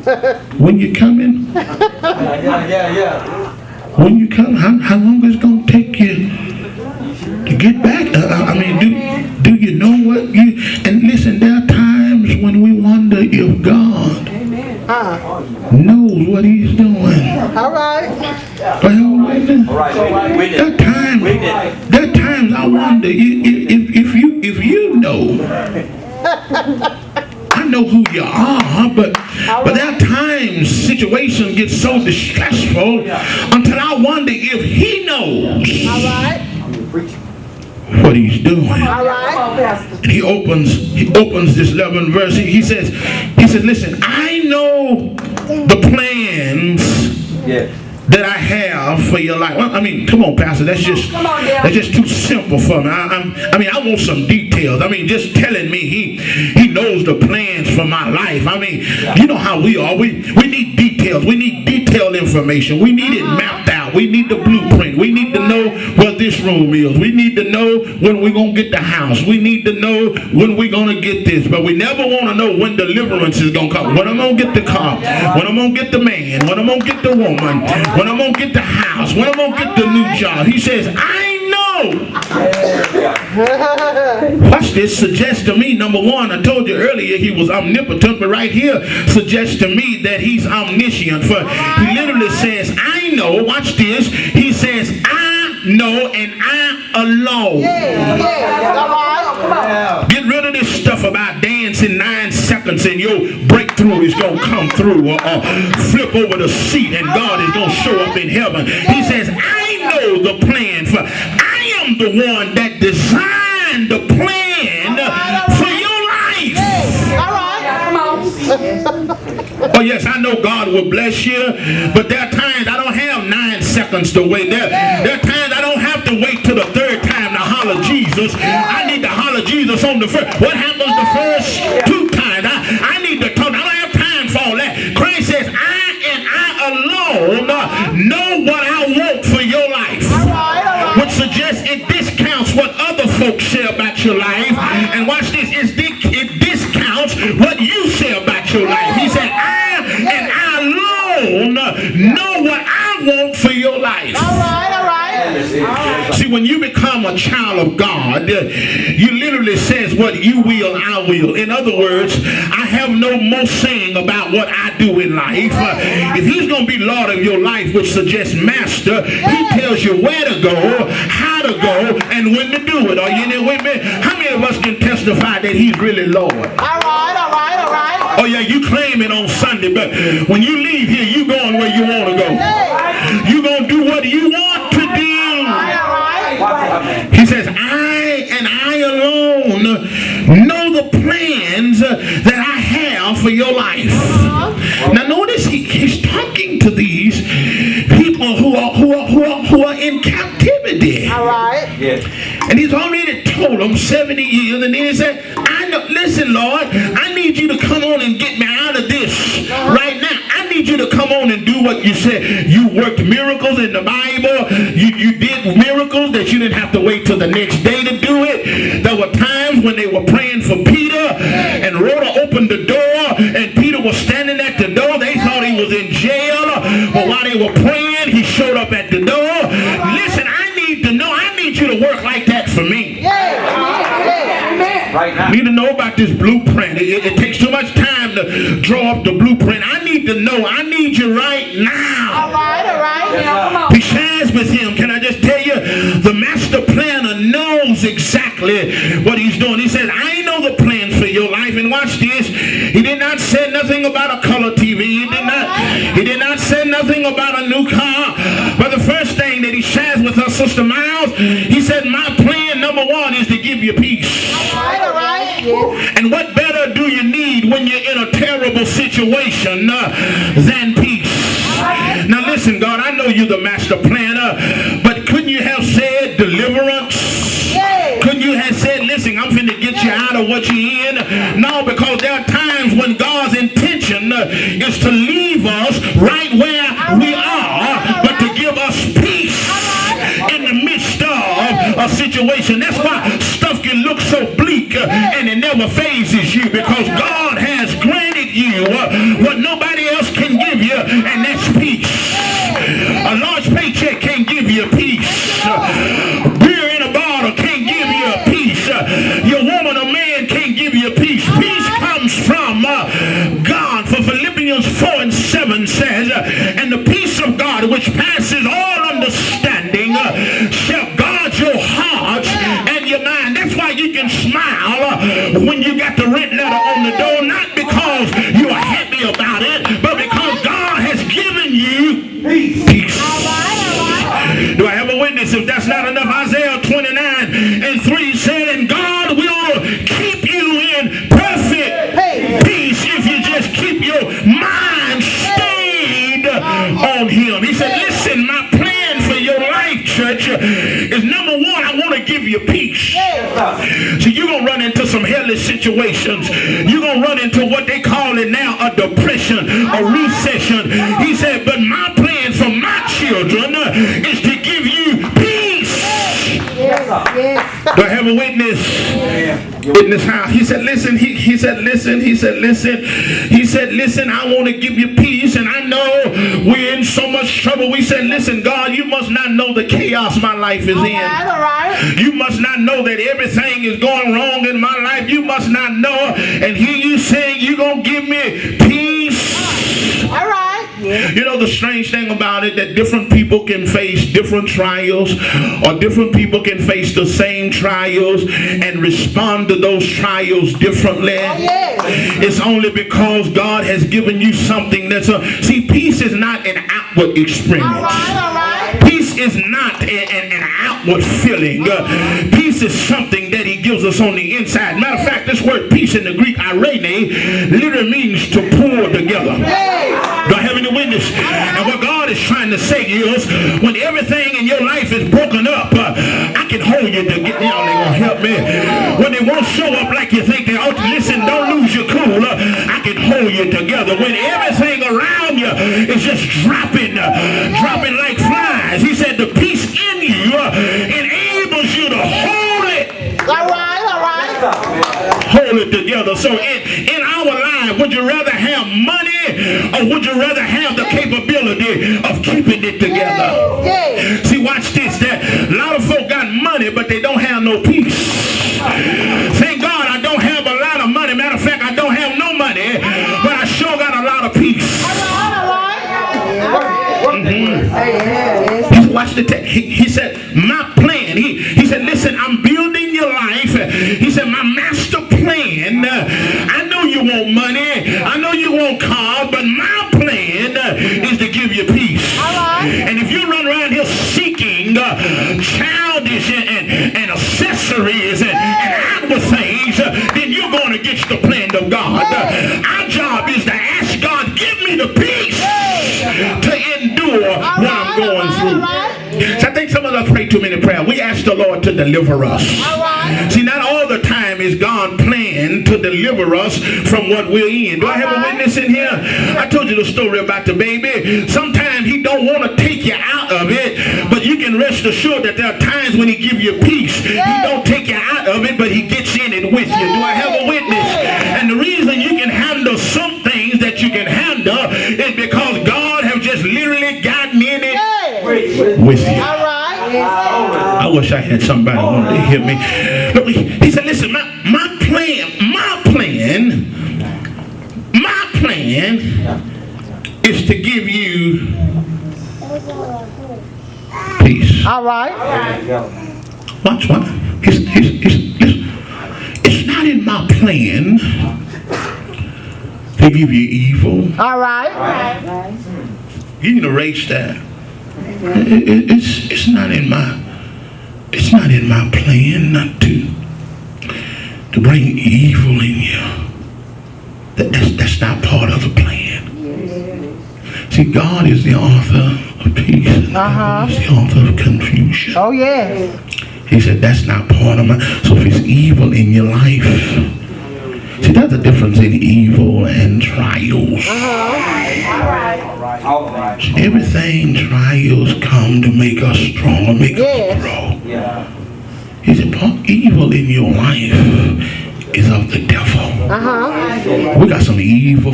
When you coming? When you come, how long is it going to take you to get back? Do you know what you... And listen, there are times when we wonder if God knows what he's doing. All right. There are times I wonder if you know. I know who you are, but there are times situations get so distressful until I wonder if he knows what he's doing. And he opens this 11th verse. He says, listen, I know the plans that I have for your life. Well, I mean, come on, Pastor. That's just too simple for me. I want some details. Just telling me he knows the plans for my life. You know how we are. We need details. We need detailed information. We need it mapped out. We need the blueprint. We need to know what this room is. We need to know when we're going to get the house. We need to know when we're going to get this. But we never want to know when deliverance is going to come. When I'm going to get the car. When I'm going to get the man. When I'm going to get the woman. When I'm going to get the house. When I'm going to get the new job. He says, I know. Watch this. Suggests to me, number one, I told you earlier he was omnipotent, but right here suggests to me that he's omniscient. For he literally says, I know. Watch this. He says, I know, and I alone. Get rid of this stuff about dancing 9 seconds and your breakthrough is going to come through, or flip over the seat and God is going to show up in heaven. He says, I know the plan, for I am the one that designed the plan for your life. Oh yes, I know God will bless you, but there are times I don't have 9 seconds to wait. There are times I don't have to wait till the 3rd time to holler Jesus. I need to holler Jesus on the first. What happens the first 2 times? I need to talk. I don't have time for all that. Christ says, I and I alone know what I want for your life. Which suggests it discounts what other folks say about your life. And watch this, it discounts what you say about your life. He said, I and I alone know what I want for your life. All right. See, when you become a child of God, you literally says what you will, I will. In other words, I have no more saying about what I do in life. If he's going to be Lord of your life, which suggests master, he tells you where to go, how to go, and when to do it. Are you in there with me? How many of us can testify that he's really Lord? All right. Oh yeah, you claim it on Sunday, but when you leave here, you going where you want to go. You going to do what you want to do. He says, I and I alone know the plans that I have for your life. Now notice he's talking to these people who are in captivity. All right. And he's already told them 70 years, and then he said, I know, listen, Lord, I need you to come on and get me out of this right now. I need you to come on and do what you said. You worked miracles in the Bible. You did miracles that you didn't have to wait till the next day to do it. There were times when they were praying for Peter, and Rhoda opened the door, and Peter was standing at the door. They thought he was in jail, but while they were praying, he showed up at the door. Listen, I need to know. I need you to work like that for me. Right now. I need to know about this blueprint. It takes too much time to draw up the blueprint. I need to know. I need you right now. All right. He shares with him. Can I just tell you, the master planner knows exactly what he's doing. He says, I know the plans for your life. And watch this. He did not say nothing about a color TV. He did not say nothing about a new car. But the first thing that he shares with us, Sister Miles, he said, my plan number one is to give you peace. All right. And what better do you need when you're in a terrible situation than peace? Now listen, God, I know you're the master planner, but couldn't you have said deliverance? Couldn't you have said, listen, I'm finna get you out of what you're in? No, because there are times when God's intention is to leave us right where we are, but to give us peace in the midst of a situation. That's why stuff can look so bleak and it never phases you, because God has granted you what nobody else God. For Philippians 4:7 says, and the peace of God which passes all understanding shall guard your hearts and your mind. That's why you can smile when you got the rent letter on the door, not because you are happy about it, but because God has given you peace. Do I have a witness? If that's not enough, Isaiah 29:3 said, and God will keep you in perfect peace if you just keep your mind stayed on him. He said, listen, my plan for your life, church, is number one, I want to give you peace. So you're going to run into some hellish situations. You're going to run into what they call it now, a depression, a recession. He said, but my plan for my children is to give you peace. Do I have a witness? Witness how? He said, listen, he said, listen, I want to give you peace, and I know we're in so much trouble. We said, listen, God, you must not know the chaos my life is in. You must not know that everything is going wrong in my life. You must not know. And here you saying you're going to give me peace. All right. You know the strange thing about it, that different people can face different trials, or different people can face the same trials and respond to those trials differently. It's only because God has given you something that's see, peace is not an outward experience. Peace is not an outward feeling. Peace is something that he gives us on the inside. Matter of fact, this word peace in the Greek, irene, literally means to pull together. Do I have any witness? And what God is trying to say is, when everything in your life is broken up, I can hold you together. Y'all ain't gonna help me. When they won't show up like you think they ought to, listen, don't lose your cool. I can hold you together. When everything around you is just dropping like flies, he said the peace in you enables you to hold it. All right. Hold it together. So in our life, would you rather have money, or would you rather have the capability of keeping it together? See, watch this. That a lot of folk got money, but they don't have no peace. Thank God I don't have a lot of money. Matter of fact, I don't have no money, but I sure got a lot of peace. Watch the text. He said, my plan. He said, listen, I'm building your life. He said, my master plan. I know you want money. I know you want cars, but my plan is to give you peace. And if you run around here seeking childish and accessories and outward things, then you're going against the plan of God. Our job is to ask God, give me the peace to endure what I'm going through. So I think some of us pray too many prayers. We ask the Lord to deliver us. See, not all the time is God planned to deliver us from what we're in. Do I have a witness in here? I told you the story about the baby. Sometimes he don't want to take you out of it, but you can rest assured that there are times when he gives you peace. He don't take you out of it, but he gets in it with you. Do I have a witness? And the reason you can handle some things that you can handle is because God has just literally gotten in it with you. I wish I had somebody who wanted to hear me. Look, he said, listen, my plan is to give you peace. All right. Watch. It's not in my plan to give you evil. All right. You can erase that. It's not in my plan not to bring evil in you. That's not part of the plan. See, God is the author of peace, and God is the author of confusion. Oh yeah. He said that's not part of my. So if it's evil in your life, see, there's a difference in evil and trials. All right. Everything, trials come to make us stronger, make us grow. He said, evil in your life is of the devil. We got some evil